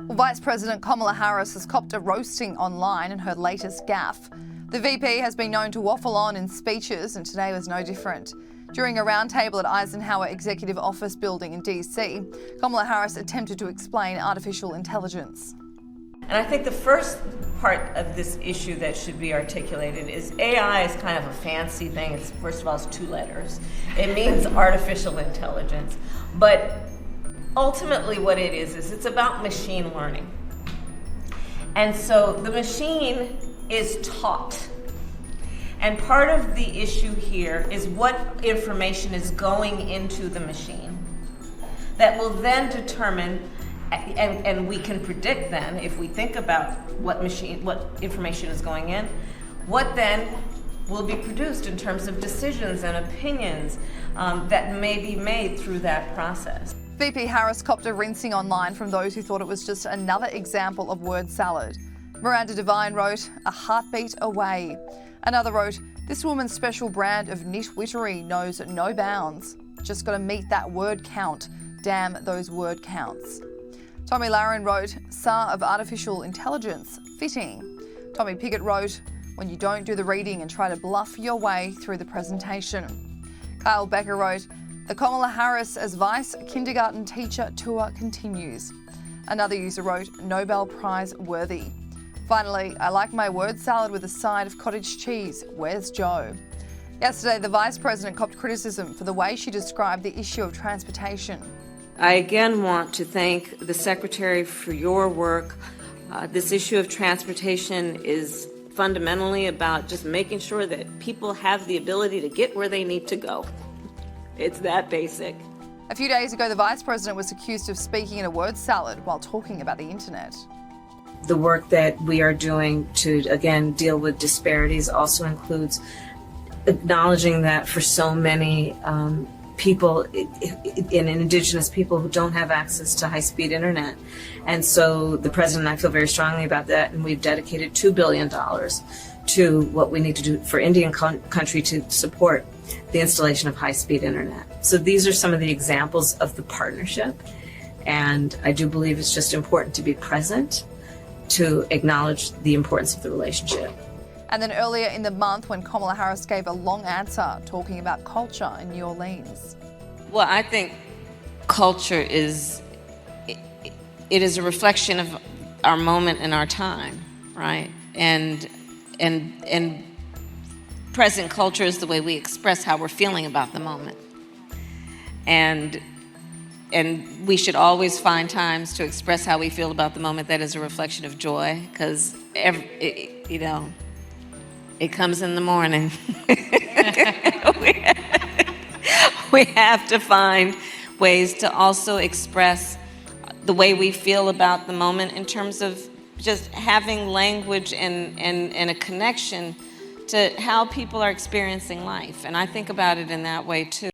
Well, Vice President Kamala Harris has copped a roasting online in her latest gaffe. The VP has been known to waffle on in speeches, and today was no different. During a roundtable at Eisenhower Executive Office Building in DC, Kamala Harris attempted to explain artificial intelligence. And I think the first part of this issue that should be articulated is AI is kind of a fancy thing. It's, first of all, it's 2 letters. It means artificial intelligence. But ultimately what it is it's about machine learning. And so the machine is taught. And part of the issue here is what information is going into the machine that will then determine, and we can predict then, if we think about what information is going in, what then will be produced in terms of decisions and opinions that may be made through that process. VP Harris copped a rinsing online from those who thought it was just another example of word salad. Miranda Devine wrote, "A heartbeat away." Another wrote, "This woman's special brand of nitwittery knows no bounds. Just gotta meet that word count. Damn those word counts." Tommy Laren wrote, "Tsar of artificial intelligence, fitting." Tommy Piggott wrote, "When you don't do the reading and try to bluff your way through the presentation." Kyle Becker wrote, "The Kamala Harris as Vice Kindergarten Teacher Tour continues." Another user wrote, "Nobel Prize worthy." Finally, "I like my word salad with a side of cottage cheese. Where's Joe?" Yesterday, the Vice President copped criticism for the way she described the issue of transportation. I again want to thank the Secretary for your work. This issue of transportation is fundamentally about just making sure that people have the ability to get where they need to go. It's that basic. A few days ago, the Vice President was accused of speaking in a word salad while talking about the internet. The work that we are doing to, again, deal with disparities also includes acknowledging that for so many people, in Indigenous people who don't have access to high-speed internet. And so the President and I feel very strongly about that, and we've dedicated $2 billion to what we need to do for Indian country to support the installation of high-speed internet. So these are some of the examples of the partnership, and I do believe it's just important to be present to acknowledge the importance of the relationship. And then earlier in the month, when Kamala Harris gave a long answer talking about culture in New Orleans. Well, I think culture is a reflection of our moment in our time, right? And present culture is the way we express how we're feeling about the moment. And we should always find times to express how we feel about the moment that is a reflection of joy, because it comes in the morning. We have to find ways to also express the way we feel about the moment in terms of just having language and a connection to how people are experiencing life. And I think about it in that way too.